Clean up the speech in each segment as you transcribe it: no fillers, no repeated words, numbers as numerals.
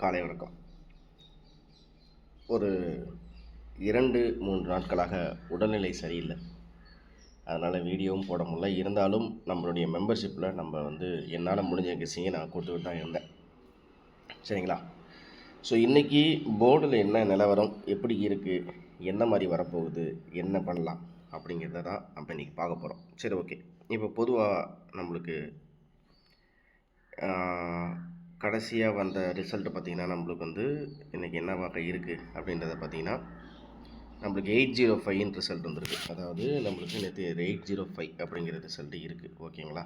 காலை வணக்கம். ஒரு 2-3 நாட்களாக உடல்நிலை சரியில்லை. அதனால் வீடியோவும் போட முடியல. இருந்தாலும் நம்மளுடைய மெம்பர்ஷிப்பில் நம்ம என்னால் முடிஞ்ச கெஸ்ஸிங்கை நான் கொடுத்துக்கிட்டு தான் இருந்தேன். சரிங்களா? ஸோ இன்றைக்கி போர்டில் என்ன நிலவரம், எப்படி இருக்குது, என்ன மாதிரி வரப்போகுது, என்ன பண்ணலாம் அப்படிங்கிறத தான் நம்ம இன்றைக்கி பார்க்க போகிறோம். சரி, ஓகே. இப்போ பொதுவாக நம்மளுக்கு கடைசியாக வந்த ரிசல்ட்டு பார்த்திங்கன்னா நம்மளுக்கு இன்றைக்கி என்னவாக இருக்குது அப்படின்றத பார்த்திங்கன்னா நம்மளுக்கு 805 ரிசல்ட் வந்துருக்கு. அதாவது நம்மளுக்கு நேற்று 805 அப்படிங்கிற ரிசல்ட்டு இருக்குது. ஓகேங்களா?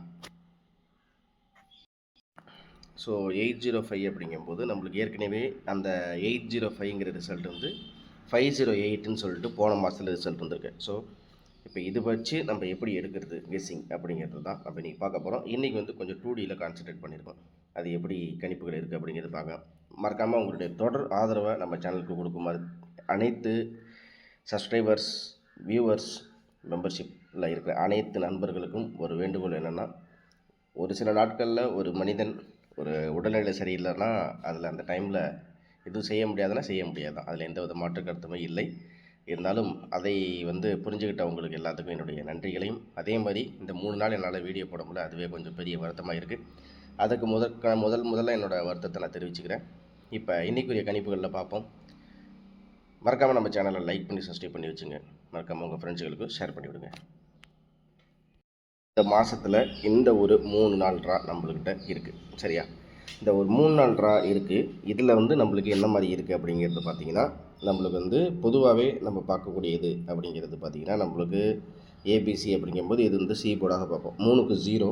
ஸோ 805 அப்படிங்கும்போது நம்மளுக்கு ஏற்கனவே அந்த 805ங்கிற ரிசல்ட் 508ன்னு சொல்லிட்டு போன மாதத்தில் ரிசல்ட் வந்திருக்கு. ஸோ இப்போ இது வச்சு நம்ம எப்படி எடுக்கிறது கெஸ்ஸிங் அப்படிங்கிறது தான் நம்ம இன்றைக்கி பார்க்க போகிறோம். இன்றைக்கி கொஞ்சம் 2Dயில் கான்சன்ட்ரேட் பண்ணியிருக்கோம். அது எப்படி கணிப்புகள் இருக்குது அப்படிங்கிறது பார்க்க. மறக்காமல் உங்களுடைய தொடர் ஆதரவை நம்ம சேனலுக்கு கொடுக்குமாறு அனைத்து சப்ஸ்கிரைபர்ஸ், வியூவர்ஸ், மெம்பர்ஷிப்பில் இருக்கிற அனைத்து நண்பர்களுக்கும் ஒரு வேண்டுகோள் என்னென்னா, ஒரு சில நாட்களில் ஒரு மனிதன் ஒரு உடல்நிலை சரியில்லைன்னா அதில் அந்த டைமில் எதுவும் செய்ய முடியாதுன்னா செய்ய முடியாது தான். அதில் எந்த வித மாற்று கருத்துமே இல்லை. இருந்தாலும் அதை புரிஞ்சுக்கிட்டவங்களுக்கு எல்லாத்துக்கும் என்னுடைய நன்றிகளையும், அதே மாதிரி இந்த 3 நாள் என்னால் வீடியோ போட முடியல, அதுவே கொஞ்சம் பெரிய வருத்தமாக இருக்குது. அதுக்கு முதல்ல என்னோடய வருத்தத்தை நான் தெரிவிச்சுக்கிறேன். இப்போ இன்றைக்குரிய கணிப்புகளில் பார்ப்போம். மறக்காமல் நம்ம சேனலை லைக் பண்ணி சப்ஸ்கிரைப் பண்ணி வச்சுங்க. மறக்காமல் உங்கள் ஃப்ரெண்ட்ஸுகளுக்கு ஷேர் பண்ணி விடுங்க. இந்த மாதத்தில் இந்த ஒரு 3 நாள் ட்ரா நம்மள்கிட்ட இருக்குது. சரியா? இந்த ஒரு 3 நாள் ட்ரா இருக்குது. இதில் நம்மளுக்கு என்ன மாதிரி இருக்குது அப்படிங்கிறது பார்த்திங்கன்னா, நம்மளுக்கு பொதுவாகவே நம்ம பார்க்கக்கூடியது அப்படிங்கிறது பார்த்திங்கன்னா, நம்மளுக்கு ஏபிசி அப்படிங்கும்போது இது சி போர்டாக பார்ப்போம். 3க்கு 0,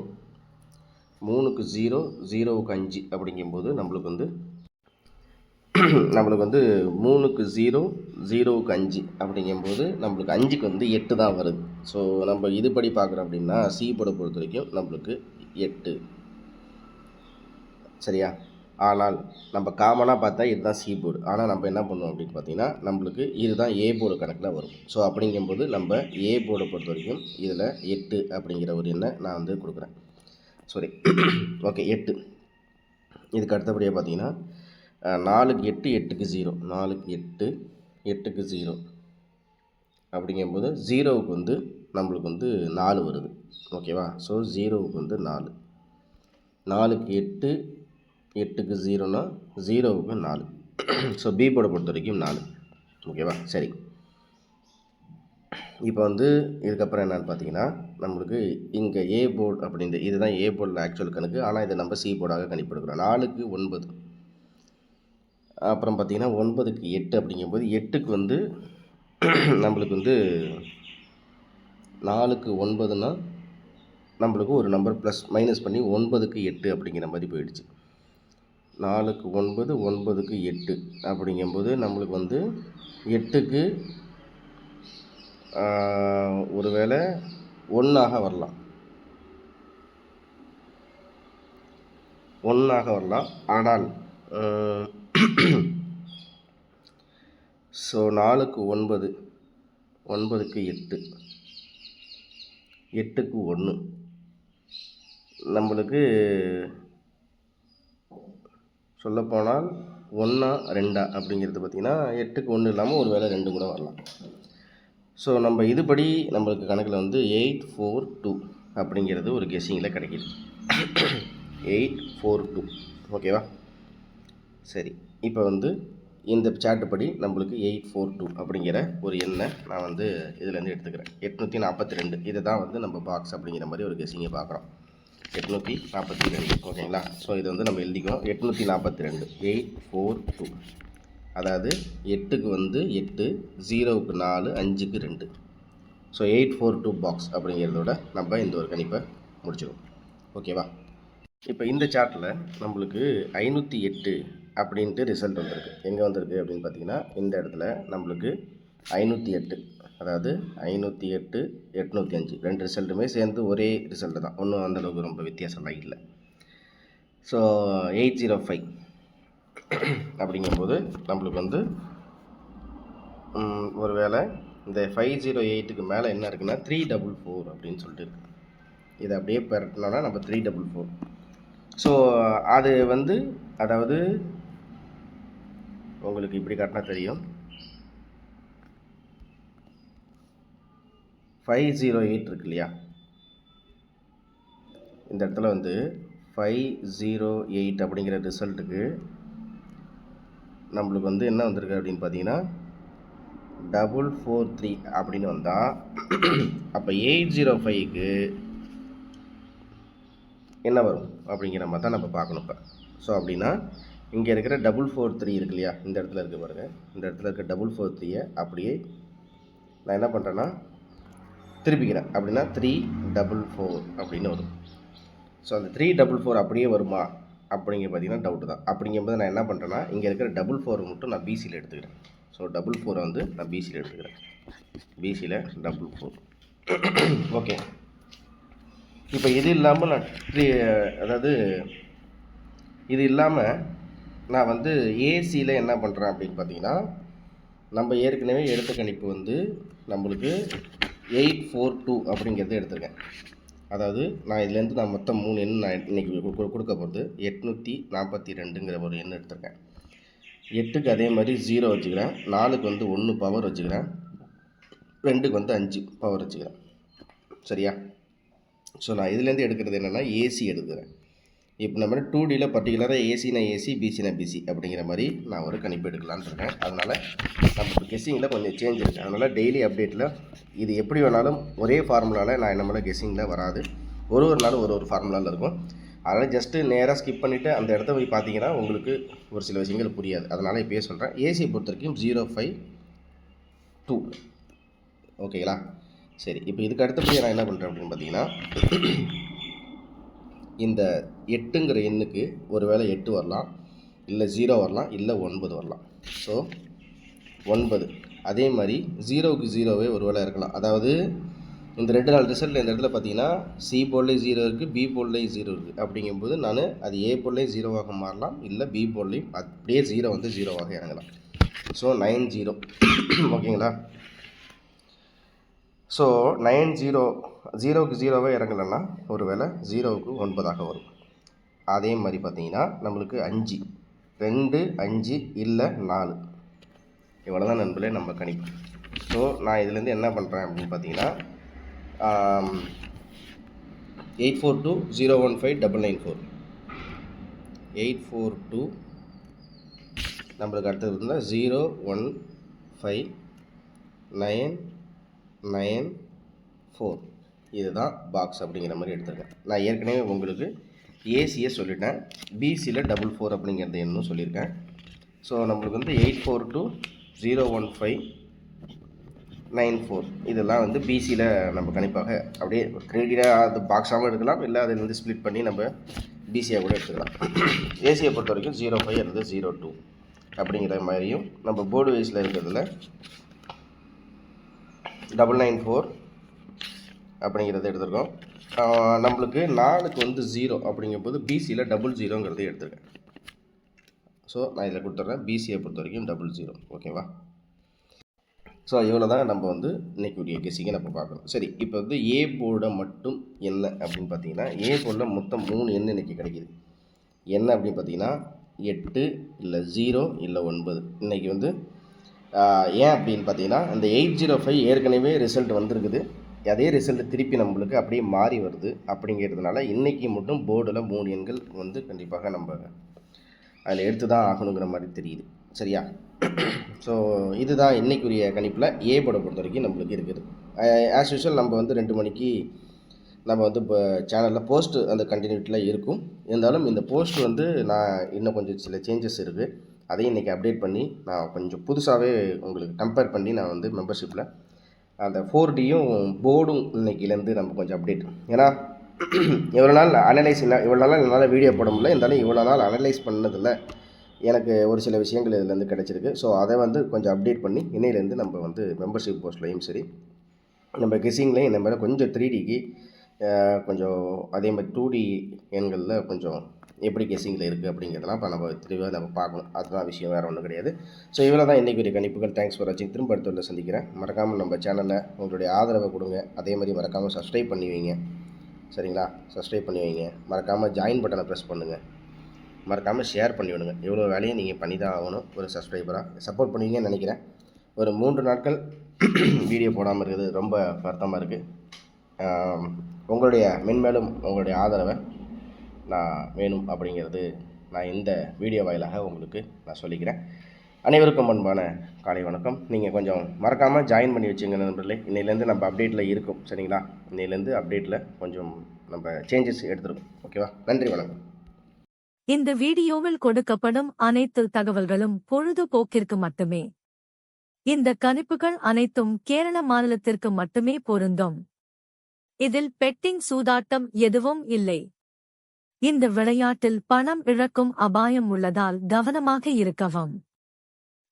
3க்கு 0, 0க்கு 5 அப்படிங்கும்போது நம்மளுக்கு 3க்கு 0, 0க்கு 5 அப்படிங்கும்போது நம்மளுக்கு 5க்கு 8 தான் வருது. ஸோ நம்ம இதுபடி பார்க்குறோம் அப்படின்னா சி போர்டை பொறுத்த வரைக்கும் நம்மளுக்கு 8. சரியா? ஆனால் நம்ம காமனாக பார்த்தா இதுதான் சி போர்டு. ஆனால் நம்ம என்ன பண்ணுவோம் அப்படின்னு பார்த்தீங்கன்னா, நம்மளுக்கு இதுதான் ஏ போர்டு கணக்கில் வரும். ஸோ அப்படிங்கும்போது நம்ம ஏ போர்டை பொறுத்த வரைக்கும் இதில் 8 அப்படிங்கிற ஒரு எண்ணை நான் கொடுக்குறேன். Sorry, okay, 8. இதுக்கு அடுத்தபடியாக பார்த்தீங்கன்னா 4க்கு 8, 8க்கு 0, 4க்கு 8, 8க்கு 0 அப்படிங்கும்போது 0க்கு நம்மளுக்கு 4 வருது. ஓகேவா? ஸோ 0க்கு 4, 4க்கு 8, 8க்கு 0னா 0க்கு 4. ஸோ பி போர்டை பொறுத்த வரைக்கும் 4. ஓகேவா? சரி, இப்போ இதுக்கப்புறம் என்னென்னு பார்த்தீங்கன்னா, நம்மளுக்கு இங்கே ஏ போர்டு அப்படின்ற இதுதான் ஏ போர்டில் ஆக்சுவல் கணக்கு. ஆனால் இதை நம்ம சி போர்டாக கணிப்பெடுக்கிறோம். 4க்கு 9, அப்புறம் பார்த்திங்கன்னா 9க்கு 8 அப்படிங்கும்போது 8க்கு நம்மளுக்கு 4க்கு 9னா நம்மளுக்கு ஒரு நம்பர் ப்ளஸ் மைனஸ் பண்ணி 9க்கு 8 அப்படிங்கிற மாதிரி போயிடுச்சு. 4க்கு 9, 9க்கு 8 அப்படிங்கும்போது நம்மளுக்கு 8க்கு ஒரு வேளை 1ஆக வரலாம், 1ஆக வரலாம். ஆனால் ஸோ 4க்கு 9, 9க்கு 8, 8க்கு 1 நம்மளுக்கு சொல்லப்போனால் 1ஆ 2ஆ அப்படிங்கிறது பார்த்திங்கன்னா 8க்கு 1 இல்லாமல் ஒரு வேளை 2 கூட வரலாம். ஸோ நம்ம இதுபடி நம்மளுக்கு கணக்கில் 842 அப்படிங்கிறது ஒரு கெஸ்ஸிங்கில் கிடைக்கிது. 842. ஓகேவா? சரி, இப்போ இந்த சார்ட்டு படி நம்மளுக்கு 842 அப்படிங்கிற ஒரு எண்ணை நான் இதுலேருந்து எடுத்துக்கிறேன். 842 இதை தான் நம்ம பாக்ஸ் அப்படிங்கிற மாதிரி ஒரு கெஸ்ஸிங்கை பார்க்குறோம். 842. ஓகேங்களா? ஸோ இதை நம்ம எழுதிக்கிறோம். 842, 842. அதாவது 8க்கு 8, 0க்கு 4, 5க்கு 2. ஸோ 842 பாக்ஸ் அப்படிங்கிறதோட நம்ம இந்த ஒரு கணிப்பை முடிச்சிடுவோம். ஓகேவா? இப்போ இந்த சார்ட்டில் நம்மளுக்கு 508 அப்படின்ட்டு ரிசல்ட் வந்திருக்கு. எங்கே வந்திருக்கு அப்படின்னு பார்த்தீங்கன்னா, இந்த இடத்துல நம்மளுக்கு 508, அதாவது 508, 805 2 ரிசல்ட்டுமே சேர்ந்து ஒரே ரிசல்ட்டு தான். ஒன்றும் அந்தளவுக்கு ரொம்ப வித்தியாசம்லாம் இல்லை. ஸோ 805 அப்படிங்கும்போது நம்மளுக்கு ஒரு வேளை இந்த 508க்கு மேலே என்ன இருக்குன்னா 344 அப்படின்னு சொல்லிட்டு இருக்குது. இதை அப்படியே பெரட்டினோன்னா நம்ம 344. ஸோ அது அதாவது உங்களுக்கு இப்படி காட்டினா தெரியும். 508 இருக்கு இல்லையா, இந்த இடத்துல வந்து 508 அப்படிங்கிற ரிசல்ட்டுக்கு நம்மளுக்கு வந்து என்ன வந்திருக்கு அப்படின்னு பார்த்தீங்கன்னா 443 அப்படின்னு வந்தால், அப்போ 805க்கு என்ன வரும் அப்படிங்கிற மாதிரி தான் நம்ம பார்க்கணும் இப்போ. ஸோ அப்படின்னா இங்கே இருக்கிற 443 இருக்கு இல்லையா, இந்த இடத்துல இருக்க பாருங்கள், இந்த இடத்துல இருக்க 443 அப்படியே நான் என்ன பண்ணுறேன்னா திருப்பிக்கிறேன். அப்படின்னா 344 அப்படின்னு வரும். ஸோ அந்த 344 அப்படியே வருமா அப்படிங்க பார்த்தீங்கன்னா டவுட்டு தான். அப்படிங்கும்போது நான் என்ன பண்ணுறேன்னா இங்கே இருக்கிற 44 மட்டும் நான் பிசியில் எடுத்துக்கிறேன். ஸோ 44 வந்து நான் பிசியில் எடுத்துக்கிறேன். பிசியில் 44. ஓகே. இப்போ இது இல்லாமல் நான் அதாவது இது இல்லாமல் நான் வந்து ஏசியில் என்ன பண்ணுறேன் அப்படின்னு பார்த்தீங்கன்னா, நம்ம ஏற்கனவே எடுத்த கணிப்பு வந்து நம்மளுக்கு 842 அப்படிங்கிறத எடுத்துருக்கேன். அதாவது நான் இதுலேருந்து நான் மொத்தம் 3 எண் நான் இன்றைக்கி கொடுக்க போகிறது 842ங்கிற ஒரு எண் எடுத்திருக்கேன். 8க்கு அதே மாதிரி 0 வச்சுக்கிறேன், 4க்கு வந்து 1 பவர் வச்சுக்கிறேன், 2க்கு வந்து 5 பவர் வச்சுக்கிறேன். சரியா? ஸோ நான் இதுலேருந்து எடுக்கிறது என்னென்னா ஏசி எடுக்கிறேன். இப்போ நம்ம 2Dயில் பர்டிகுலராக ஏசினா ஏசி, பிசினா பிசி அப்படிங்கிற மாதிரி நான் ஒரு கணிப்பு எடுக்கலான்னு இருக்கேன். அதனால் நம்ம இப்போ கெஸ்ஸிங்கில் கொஞ்சம் சேஞ்ச் இருக்குது. அதனால் டெய்லி அப்டேட்டில் இது எப்படி வேணாலும் ஒரே ஃபார்முலாவில் நான் என்ன பண்ண கெஸ்ஸிங்கில் வராது. ஒரு நாளும் ஒரு ஃபார்முலாவில் இருக்கும். அதனால் ஜஸ்ட்டு நேராக ஸ்கிப் பண்ணிவிட்டு அந்த இடத்த போய் பார்த்தீங்கன்னா உங்களுக்கு ஒரு சில விஷயங்கள் புரியாது. அதனால் இப்போயே சொல்கிறேன். ஏசியை பொறுத்த வரைக்கும் 052. ஓகேங்களா? சரி, இப்போ இதுக்கு அடுத்தபடியாக நான் என்ன பண்ணுறேன் அப்படின்னு பார்த்தீங்கன்னா, இந்த 8ங்கிற எண்ணுக்கு ஒரு வேளை 8 வரலாம், இல்லை 0 வரலாம், இல்லை 9 வரலாம். ஸோ 9 அதே மாதிரி 0க்கு 0வே ஒரு வேளை இருக்கலாம். அதாவது இந்த 2-4 ரிசல்ட்டில் இந்த இடத்துல பார்த்தீங்கன்னா சி போர்ட்லேயும் 0 இருக்குது, பி போர்ட்லேயும் 0 இருக்குது. அப்படிங்கும்போது நான் அது ஏ போர்ட்லேயும் 0வாக மாறலாம், இல்லை பி போர்ட்லேயும் அப்படியே 0 வந்து 0வாக இறங்கலாம். ஸோ 90. ஓகேங்களா? ஸோ 90 0க்கு 0வே இறங்கலைன்னா ஒரு வேளை 0க்கு 9ஆக வரும். அதே மாதிரி பார்த்தீங்கன்னா நம்மளுக்கு 5 2 5 இல்லை 4 இவ்வளோ தான் நண்பர்களே நம்ம கணிப்பு. ஸோ நான் இதுலேருந்து என்ன பண்ணுறேன் அப்படின்னு பார்த்தீங்கன்னா 842 015 994 842 நம்மளுக்கு அடுத்தது இருந்தால் 015 994 இதுதான் பாக்ஸ் அப்படிங்கிற மாதிரி எடுத்துருக்கேன். நான் ஏற்கனவே உங்களுக்கு ஏசியை சொல்லிட்டேன், பிசியில் 44 அப்படிங்கிறது என்னன்னு சொல்லியிருக்கேன். ஸோ நம்மளுக்கு வந்து 842 015 94 இதெல்லாம் வந்து பிசியில் நம்ம கணிப்பாக அப்படியே 3Dயில் அது பாக்ஸாகவும் எடுக்கலாம், இல்லை அதில் வந்து ஸ்ப்ளிட் பண்ணி நம்ம பிசியாக கூட எடுத்துக்கலாம். ஏசியை பொறுத்த வரைக்கும் 05 அல்லது 02 அப்படிங்கிற மாதிரியும் நம்ம போர்டு வைஸில் இருக்கிறதுல 994 அப்படிங்கிறத எடுத்துருக்கோம். நம்மளுக்கு 4க்கு வந்து 0 அப்படிங்கும்போது பிசியில் 00ங்கிறத எடுத்துருக்கேன். ஸோ நான் இதில் கொடுத்துட்றேன். பிசியை பொறுத்த வரைக்கும் 00. ஓகேவா? ஸோ இவ்வளோ தான் நம்ம வந்து இன்றைக்குரிய கெஸ்ஸிங்கை நம்ம பார்க்கணும். சரி, இப்போ வந்து ஏ போர்டை மட்டும் என்ன அப்படின்னு பார்த்தீங்கன்னா, ஏ போர்டில் மொத்தம் 3 எண் இன்றைக்கி கிடைக்கிது. என்ன அப்படின்னு பார்த்தீங்கன்னா 8 இல்லை 0 இல்லை 9. இன்றைக்கி வந்து ஏன் அப்படின்னு பார்த்தீங்கன்னா அந்த 805 ஏற்கனவே ரிசல்ட் வந்திருக்குது. அதே ரிசல்ட் திருப்பி நம்மளுக்கு அப்படியே மாறி வருது. அப்படிங்கிறதுனால இன்றைக்கி மட்டும் போர்டில் 3 எண்கள் வந்து கண்டிப்பாக நம்ம அதில் எடுத்து தான் ஆகணுங்கிற மாதிரி தெரியுது. சரியா? ஸோ இதுதான் இன்றைக்குரிய கணிப்பில் ஏ போர்டை பொறுத்த வரைக்கும் நம்மளுக்கு இருக்குது. ஆஸ் யூஷுவல் நம்ம வந்து 2 மணிக்கு நம்ம வந்து இப்போ சேனலில் போஸ்ட்டு அந்த கண்டினியூட்டியில் இருக்கும். இருந்தாலும் இந்த போஸ்ட் வந்து நான் இன்னும் கொஞ்சம் சில சேஞ்சஸ் இருக்குது, அதையும் இன்றைக்கி அப்டேட் பண்ணி நான் கொஞ்சம் புதுசாகவே உங்களுக்கு கம்பேர் பண்ணி நான் வந்து மெம்பர்ஷிப்பில் அந்த 4Dயும் போர்டும் இன்றைக்கிலேருந்து நம்ம கொஞ்சம் அப்டேட். ஏன்னா இவ்வளோ நாள் அனலைஸ் இல்லை, இவ்வளோ நாள் என்னால் வீடியோ போட முடியல, இருந்தாலும் இவ்வளோ நாள் அனலைஸ் பண்ணதில்லை எனக்கு ஒரு சில விஷயங்கள் இதுலேருந்து கிடச்சிருக்கு. ஸோ அதை வந்து கொஞ்சம் அப்டேட் பண்ணி இன்னையிலேருந்து நம்ம வந்து மெம்பர்ஷிப் போஸ்ட்லேயும் சரி, நம்ம கெஸ்ஸிங்லேயும் இந்த மாதிரி கொஞ்சம் 3Dக்கு கொஞ்சம் அதே மாதிரி 2D எண்களில் கொஞ்சம் எப்படி கெஸ்ஸிங்கில் இருக்குது அப்படிங்கிறதெல்லாம் இப்போ நம்ம தெளிவாக நம்ம பார்க்கணும். அதுதான் விஷயம், வேறு ஒன்றும் கிடையாது. ஸோ இவ்வளோ தான் இன்றைக்குரிய கணிப்புகள். தேங்க்ஸ் ஃபார் வாட்சிங். திரும்ப அடுத்த சந்திக்கிறேன். மறக்காமல் நம்ம சேனலில் உங்களுடைய ஆதரவை கொடுங்க. அதே மாதிரி மறக்காமல் சப்ஸ்கிரைப் பண்ணி வைங்க. சரிங்களா? சப்ஸ்கிரைப் பண்ணி வைங்க. மறக்காமல் ஜாயின் பட்டனை ப்ரெஸ் பண்ணுங்கள். மறக்காமல் ஷேர் பண்ணி விடுங்க. இவ்வளோ வேலையை நீங்கள் பண்ணி தான் ஆகணும். ஒரு சப்ஸ்கிரைபராக சப்போர்ட் பண்ணுவீங்கன்னு நினைக்கிறேன். ஒரு 3 நாட்கள் வீடியோ போடாமல் இருக்கிறது ரொம்ப வருத்தமாக இருக்குது. உங்களுடைய மென்மேலும் உங்களுடைய ஆதரவை நான் வேணும் அப்படிங்கிறது நான் இந்த வீடியோ வாயிலாக உங்களுக்கு நான் சொல்லிக்கிறேன். அனைவருக்கும் அன்பான காலை வணக்கம். நீங்கள் கொஞ்சம் மறக்காமல் ஜாயின் பண்ணி வச்சுங்க நண்பர்களே. இன்னையிலேருந்து நம்ம அப்டேட்டில் இருக்கும், சரிங்களா? இன்னையிலேருந்து அப்டேட்டில் கொஞ்சம் நம்ம சேஞ்சஸ் எடுத்துருக்கோம். ஓகேவா? நன்றி, வணக்கம். இந்த வீடியோவில் கொடுக்கப்படும் அனைத்து தகவல்களும் பொழுதுபோக்கிற்கு மட்டுமே. இந்த கணிப்புகள் அனைத்தும் கேரள மாநிலத்திற்கு மட்டுமே பொருந்தும். இதில் பெட்டிங் சூதாட்டம் எதுவும் இல்லை. இந்த விளையாட்டில் பணம் இழக்கும் அபாயம் உள்ளதால் கவனமாக இருக்கவும்.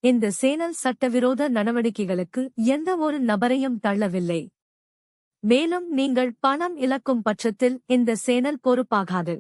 இந்த சேனல் சட்டவிரோத நடவடிக்கைகளுக்கு எந்த ஒரு நபரையும் தள்ளவில்லை. மேலும் நீங்கள் பணம் இழக்கும் பட்சத்தில் இந்த சேனல் பொறுப்பாகாது.